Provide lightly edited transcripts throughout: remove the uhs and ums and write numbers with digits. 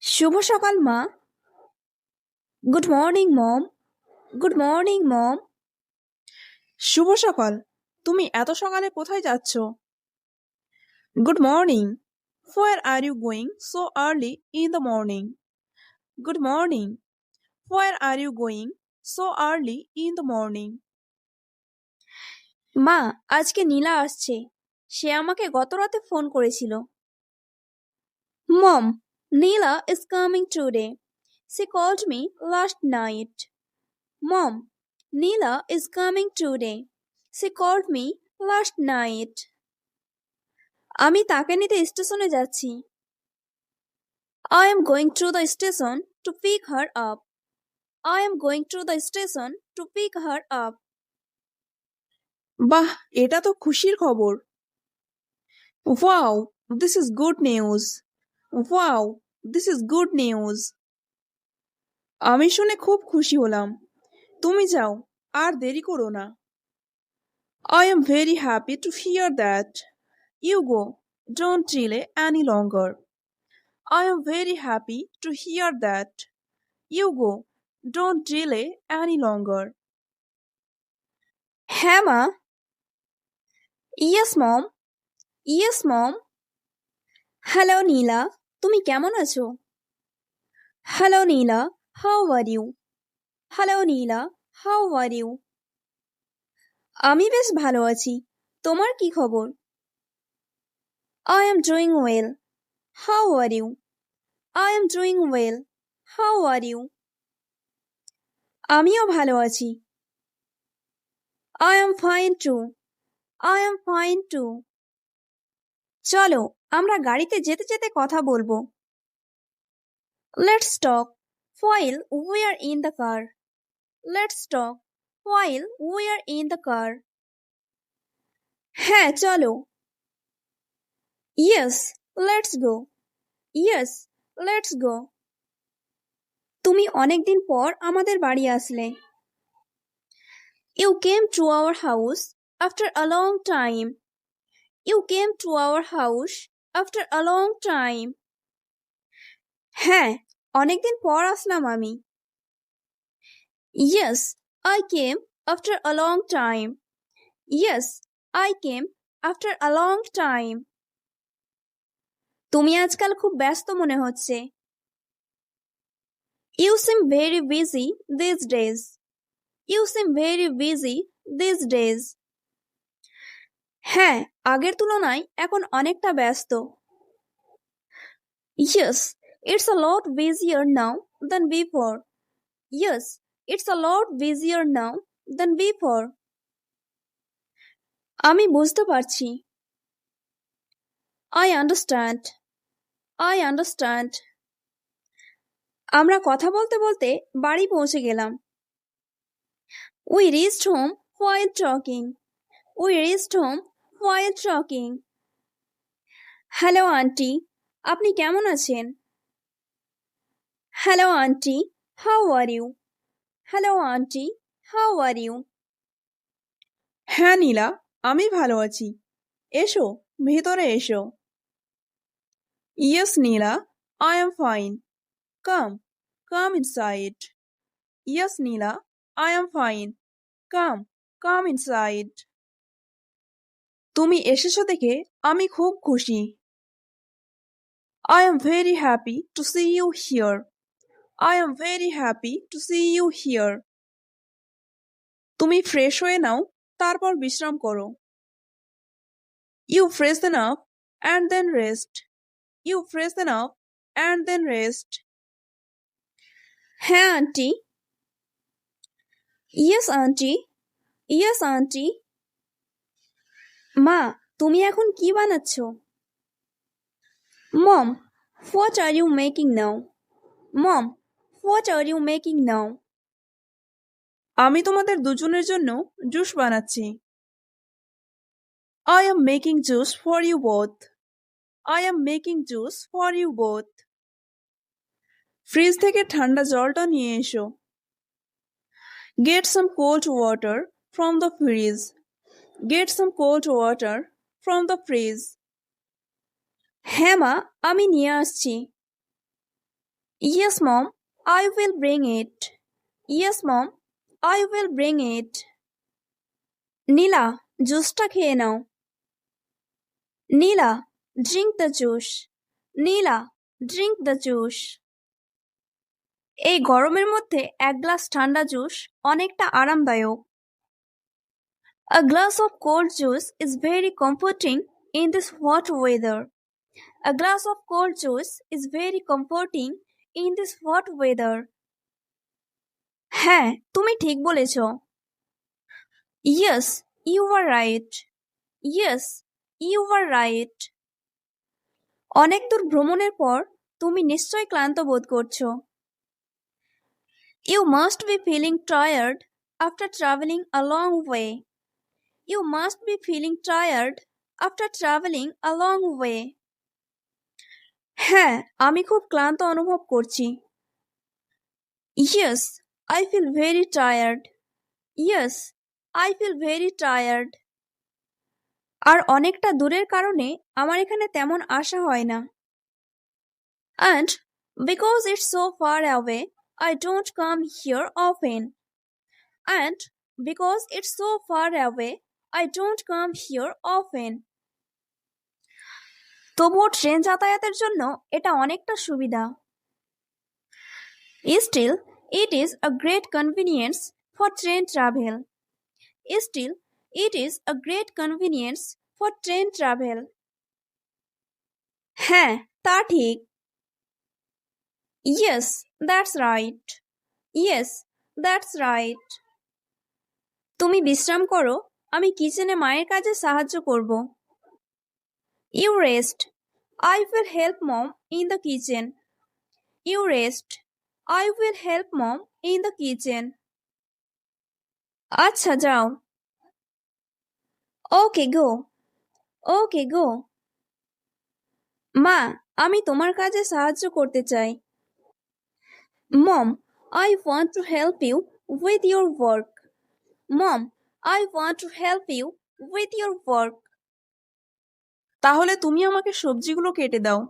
শুভ সকাল মা। Good morning mom. Good morning mom. শুভ সকাল। তুমি এত সকালে কোথায় যাচ্ছ? Good morning. Where are you going so early in the morning? Good morning. Where are you going so early in the morning? মা, আজকে নীলা আসছে। সে আমাকে গত রাতে ফোন করেছিল। Mom, Neela is coming today. She called me last night. Mom, Neela is coming today. She called me last night. আমি তাকে নিতে স্টেশনে যাচ্ছি। I am going to the station to pick her up. I am going to the station to pick her up. বাহ, এটা তো খুশির খবর। Wow, this is good news. Wow, this is good news. আমি শুনে খুব খুশি হলাম। তুমি যাও, আর দেরি করো না। I am very happy to hear that. You go, don't delay any longer. I am very happy to hear that. You go, don't delay any longer. হ্যাঁ মা। Yes mom. Yes mom. Hello Neela, তুমি কেমন আছো? Hello Neela, how are you? Hello Neela, how are you? আমি বেশ ভালো আছি। তোমার কি খবর? I am doing well. How are you? I am doing well. How are you? আমিও ভালো আছি। I am fine too. I am fine too. চলো, আমরা গাড়িতে যেতে যেতে কথা বলবো। Let's talk while we are in the car. Let's talk while we are in the car. হ্যাঁ, চলো। Yes, let's go. Yes, let's go. তুমি অনেকদিন পর আমাদের বাড়ি আসলে। You came to our house after a long time. You came to our house after a long time. হ্যাঁ, অনেকদিন পর আসলাম আমি। Yes, I came after a long time. Yes, I came after a long time. তুমি আজকাল খুব ব্যস্ত মনে হচ্ছে। You seem very busy these days. You seem very busy these days. হ্যাঁ, আগের তুলনায় এখন অনেকটা ব্যস্ত। Yes, it's a lot busier now than before. Yes, it's a lot busier now than before. আমি বুঝতে পারছি। I understand. I understand. আমরা কথা বলতে বলতে বাড়ি পৌঁছে গেলাম। We reached home while talking. We reached home while talking. Hello aunty, আপনি কেমন আছেন? Hello aunty, how are you? Hello aunty, how are you? হ্যাঁ নীলা, আমি ভালো আছি। এসো, ভেতরে এসো। Yes, Nila, I am fine. Come inside. Yes, Nila, I am fine. Come inside. তুমি এসেছো দেখে আমি খুব খুশি। I am very happy to see you here. I am very happy to see you here. তুমি ফ্রেশ হয়ে নাও, তারপর বিশ্রাম করো। You freshen up and then rest. You freshen up and then rest. হ্যাঁ aunty. Yes aunty. Yes aunty. মা, তুমি এখন কি বানাচ্ছ? Mom, what are you making now? Mom, what are you making now? আমি তোমাদের দুজনের জন্য জুস বানাচ্ছি। I am making juice for you both. I am making juice for you both. Fridge থেকে ঠান্ডা জলটা নিয়ে এসো। Get some cold water from the fridge. Get some cold water from the fridge. হ্যাঁ মা, আমি নিয়ে আসছি। Yes, mom, I will bring it. Yes, mom, I will bring it. নীলা, জুসটা খেয়ে নাও। নীলা, drink the juice. Nila, drink the juice. এই গরমের মধ্যে এক গ্লাস ঠান্ডা জুস অনেকটা আরামদায়ক। A glass of cold juice is very comforting in this hot weather. A glass of cold juice is very comforting in this hot weather. হ্যাঁ, তুমি ঠিক বলেছ। Yes, you are right. Yes, you are right. অনেক দূর ভ্রমণের পর তুমি নিশ্চয়ই ক্লান্ত বোধ করছো। You must be feeling tired after traveling a long way. You must be feeling tired after traveling a long way. হ্যাঁ, আমি খুব ক্লান্ত অনুভব করছি। Yes, I feel very tired. Yes, I feel very tired. আর অনেকটা দূরের কারণে আমার এখানে তেমন আশা হয় না। And because it's so far away, I don't come here often. And because it's so far away, I don't come here often. তবুও train যাতায়াতের জন্য এটা অনেকটা সুবিধা। Still, it is a great convenience for train travel. Still, it is a great convenience for train travel. হ্যাঁ, তা ঠিক। Yes, that's right. Yes, that's right. তুমি বিশ্রাম করো, আমি কিচেনে মায়ের কাজে সাহায্য করব। You rest. I will help mom in the kitchen. You rest. I will help mom in the kitchen. আচ্ছা যাও। Okay, go. Okay, go. মা, আমি তোমার কাজে সাহায্য করতে চাই। Mom, I want to help you with your work. Mom, I want to help you with your work. তাহলে তুমি আমাকে সবজিগুলো কেটে দাও।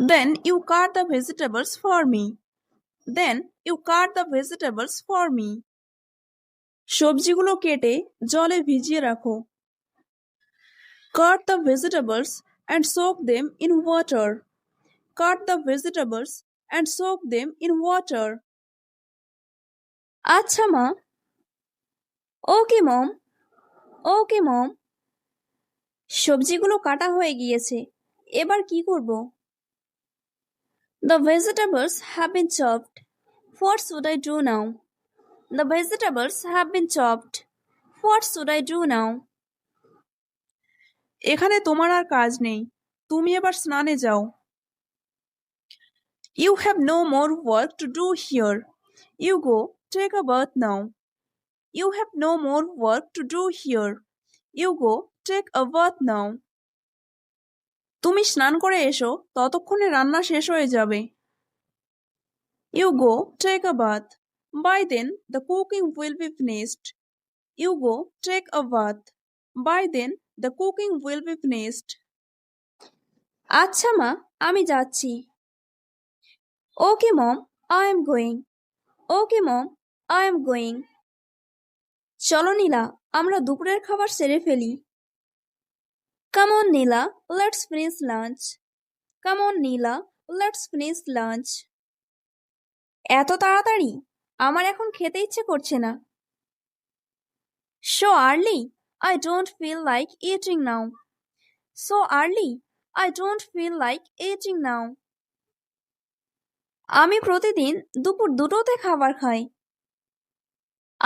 Then you cut the vegetables for me. Then you cut the vegetables for me. সবজিগুলো কেটে জলে ভিজিয়ে রাখো। Cut the vegetables and soak them in water. Cut the vegetables and soak them in water. আচ্ছা মা। Okay, mom. Okay, mom. সবজিগুলো কাটা হয়ে গিয়েছে, এবার কি করব? The vegetables have been chopped. What should I do now? The vegetables have been chopped. What should I do now? এখানে তোমার আর কাজ নেই, তুমি এবার স্নানে যাও। You have no more work to do here. You go take a bath now. You have no more work to do here. You go take a bath now. তুমি স্নান করে এসো, ততক্ষণে রান্না শেষ হয়ে যাবে। You go take a bath. By then the cooking will be finished. You go take a bath. By then the cooking will be finished. আচ্ছা মা, আমি যাচ্ছি। Okay, mom, I am going. Okay, mom, I am going. চলো নীলা, আমরা দুপুরের খাবার সেরে ফেলি। Come on, Nila, let's finish lunch. Come on, Nila, let's finish lunch. এত তাড়াতাড়ি? আমার এখন খেতে ইচ্ছে করছে না। So early? I don't feel like eating now. So early? I don't feel like eating now. আমি প্রতিদিন দুপুর দুটোতে খাবার খাই।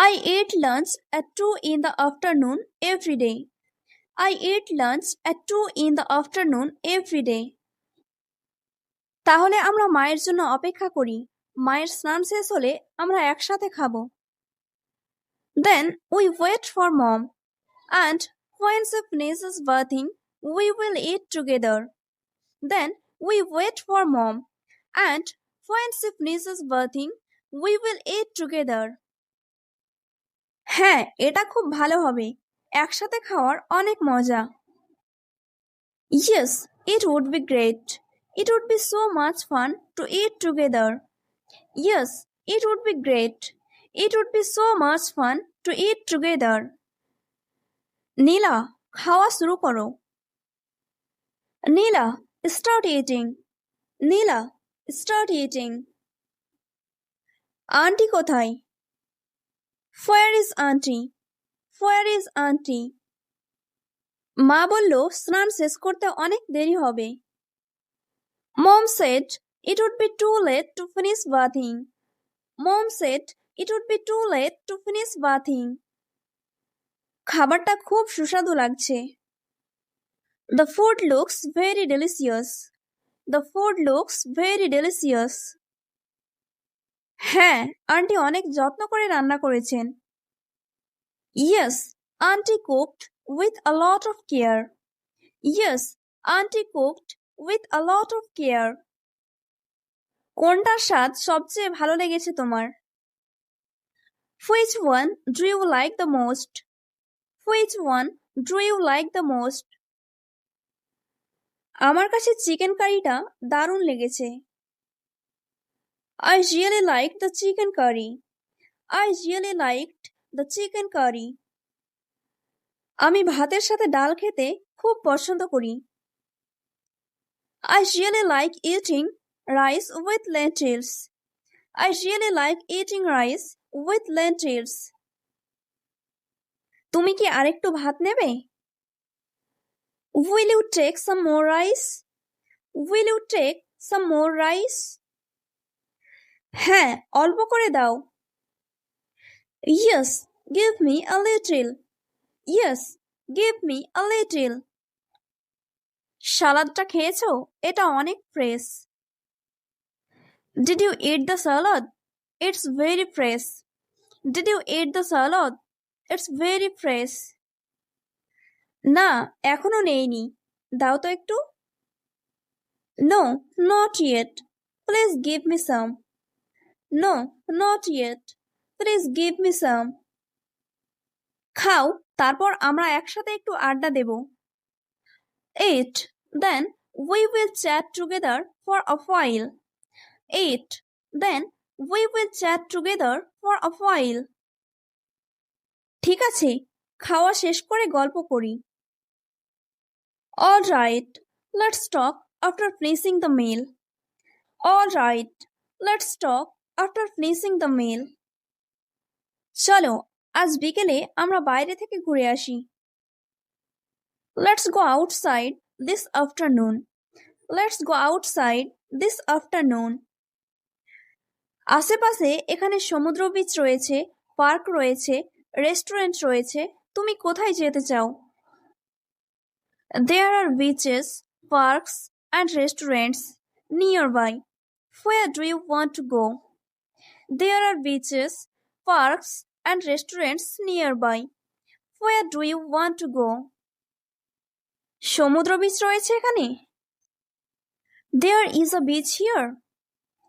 I eat lunch at 2 in the afternoon every day. I eat lunch at 2 in the afternoon every day. তাহলে আমরা মায়ের জন্য অপেক্ষা করি, মায়ের স্নান শেষ হলে আমরা একসাথে খাবো। Then we wait for mom, and when she finishes bathing, we will eat together. Then we wait for mom, and when she finishes bathing, we will eat together. হ্যাঁ, এটা খুব ভালো হবে, একসাথে খাওয়ার অনেক মজা। Yes, it would be great. It would be so much fun to eat together. Yes, it would be great. It would be so much fun to eat together. নীলা, খাওয়া শুরু করো। নীলা, start eating. নীলা, start eating. আন্টি কোথায়? Where is auntie? Where is auntie? মা বলল স্নান শেষ করতে অনেক দেরি হবে। Mom said it would be too late to finish bathing. Mom said it would be too late to finish bathing. খাবারটা খুব সুস্বাদু লাগছে। The food looks very delicious. The food looks very delicious. হ্যাঁ, আন্টি অনেক যত্ন করে রান্না করেছেন। Yes, auntie cooked with a lot of care. Yes, auntie cooked with a lot of care. কোনটার স্বাদ সবচেয়ে ভালো লেগেছে তোমার? Which one do you like the most? Which one do you like the most? আমার কাছে চিকেন কারিটা দারুণ লেগেছে। I really liked the chicken curry. I really liked the chicken curry. আমি ভাতের সাথে ডাল খেতে খুব পছন্দ করি। I really like eating rice with lentils. I really like eating rice with lentils. তুমি কি আরেকটু ভাত নেবে? Will you take some more rice? Will you take some more rice? হ্যাঁ, অল্প করে দাও। Yes, give me a little. Yes, give me a little. সালাদটা খেয়েছো? এটা অনেক fresh. Did you eat the salad? It's very fresh. Did you eat the salad? It's very fresh. না, এখনো নেইনি। দাও তো একটু। No, not yet. Please give me some. No, not yet. Please give me some. খাও, তারপর আমরা একসাথে একটু আড্ডা দেব। Eat, then we will chat together for a while. Eat, then we will chat together for a while. ঠিক আছে, খাওয়া শেষ করে গল্প করি। All right, let's talk after finishing the meal. All right, let's talk after finishing the meal. চলো, আজ বিকেলে আমরা বাইরে থেকে ঘুরে আসি। Let's go outside this afternoon. Let's go outside this afternoon. আশেপাশে এখানে সমুদ্র বিচ রয়েছে, পার্ক রয়েছে, রেস্টুরেন্ট রয়েছে। তুমি কোথায় যেতে চাও? There are beaches, parks and restaurants nearby. Where do you want to go? There are beaches, parks and restaurants nearby. Where do you want to go? সমুদ্র বিচ রয়েছে এখানে? There is a beach here.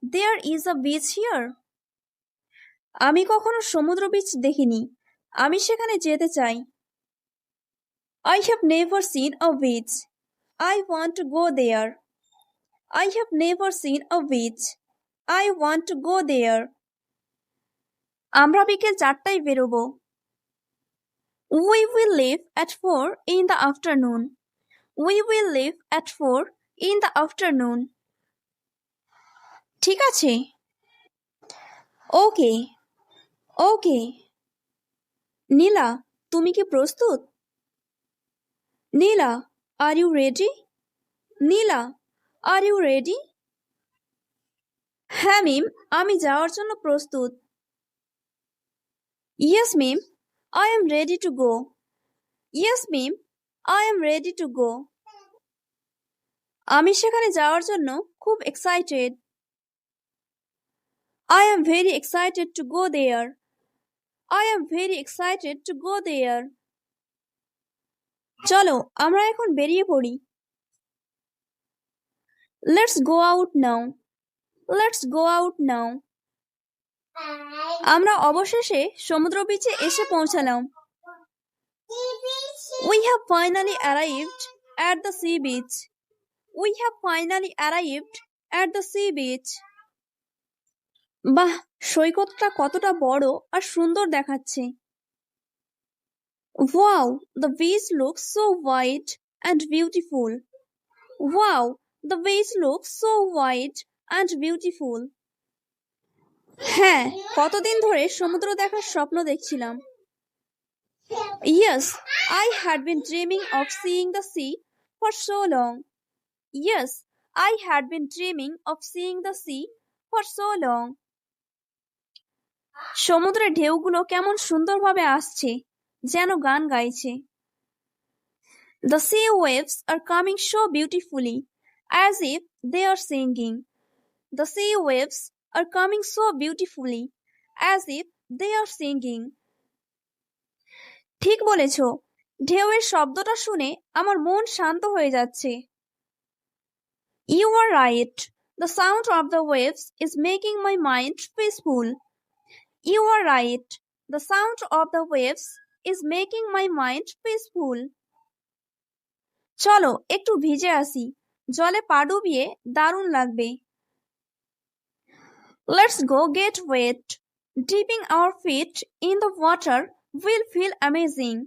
There is a beach here. আমি কখনো সমুদ্র beach দেখিনি। আমি সেখানে যেতে চাই। I have never seen a beach. I want to go there. I have never seen a beach. I want to go there. আমরা বিকেল 4টায় বেরোবো। We will leave at 4 in the afternoon. We will leave at 4 in the afternoon. ঠিক আছে। Okay. Okay. নীলা, তুমি কি প্রস্তুত? নীলা, are you ready? Nila, are you ready? হ্যাঁ মিম, আমি যাওয়ার জন্য প্রস্তুত। Yes ma'am, I am ready to go. Yes ma'am, I am ready to go. আমি সেখানে যাওয়ার জন্য খুব excited. I am very excited to go there. I am very excited to go there. চলো, আমরা এখন বেরিয়ে পড়ি। Let's go out now. Let's go out now. আমরা অবশেষে সমুদ্র বিচে এসে পৌঁছালাম। We have finally arrived at the sea beach. We have finally arrived at the sea beach. বাহ, সৈকতটা কতটা বড় আর সুন্দর দেখাচ্ছে। Wow, the beach looks so wide and beautiful. Wow, the beach looks so wide and beautiful. হ্যাঁ, কতদিন ধরে সমুদ্র দেখার স্বপ্ন দেখছিলাম। Yes, I had been dreaming of seeing the sea for so long. Yes, I had been dreaming of seeing the sea for so long. সমুদ্রের ঢেউগুলো কেমন সুন্দরভাবে আসছে, যেন গান গাইছে। The sea waves are coming so beautifully, as if they are singing. The sea waves are coming so beautifully, as if they are singing. ঠিক বলেছ, ঢেউয়ের শব্দটা শুনে আমার মন শান্ত হয়ে যাচ্ছে। You are right. The sound of the waves is making my mind peaceful. You are right. The sound of the waves is making my mind peaceful. চলো একটু ভিজে আসি, জলে পা ডুবিয়ে দারুণ লাগবে। Let's go get wet. Dipping our feet in the water will feel amazing.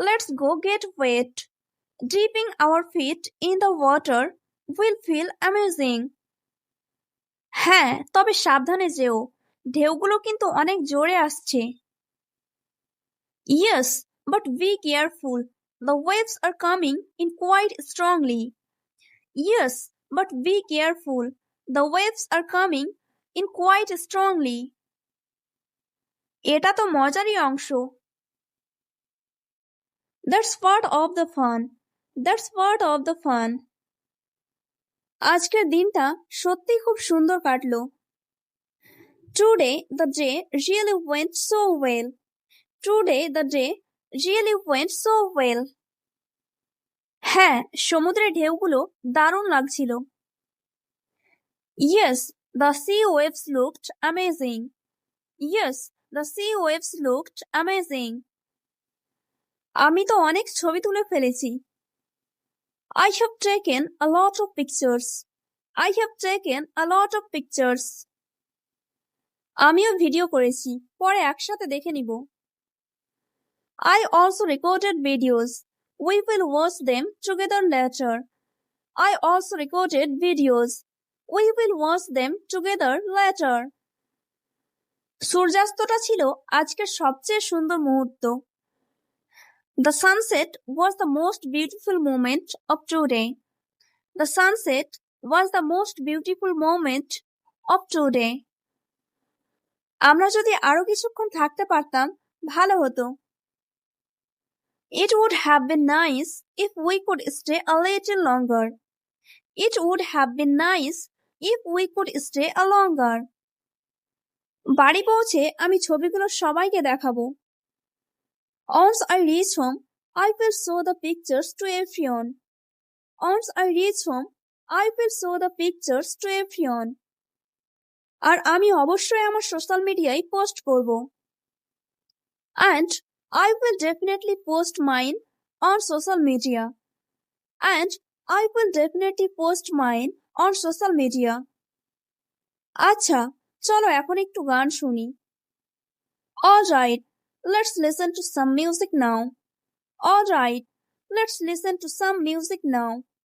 Let's go get wet. Dipping our feet in the water will feel amazing. হ্যাঁ, তবে সাবধানে যেও, ঢেউগুলো কিন্তু অনেক জোরে আসছে। Yes, but be careful. The waves are coming in quite strongly. Yes, but be careful. The waves are coming in quite strongly. এটা তো মজারই অংশ। That's part of the fun. That's part of the fun. আজকের দিনটা সত্যিই খুব সুন্দর কাটলো। Today the day really went so well. Today the day really went so well. হ্যাঁ, সমুদ্রের ঢেউগুলো দারুণ লাগছিল। Yes, the sea waves looked amazing. Yes, the sea waves looked amazing. আমি তো অনেক ছবি তুলে ফেলেছি। I have taken a lot of pictures. I have taken a lot of pictures. আমিও ভিডিও করেছি, পরে একসাথে দেখে নিব। I also recorded videos. We will watch them together later. I also recorded videos. We will watch them together later. সূর্যাস্তটা ছিল আজকের সবচেয়ে সুন্দর মুহূর্ত। The sunset was the most beautiful moment of today. The sunset was the most beautiful moment of today. আমরা যদি আরো কিছুক্ষণ থাকতে পারতাম ভালো হতো। It would have been nice if we could stay a little longer. It would have been nice if we could stay a longer. বাড়ি পৌঁছে আমি ছবিগুলো সবাইকে দেখাবো। Once I reach home, I will show the pictures to everyone. Once I reach home, I will show the pictures to everyone. আর আমি অবশ্যই আমার social মিডিয়ায় পোস্ট করব। And I will definitely post mine on social media. And I will definitely post mine on social media. আচ্ছা, চলো এখন একটু গান শুনি। Alright, let's listen to some music now. Alright, let's listen to some music now.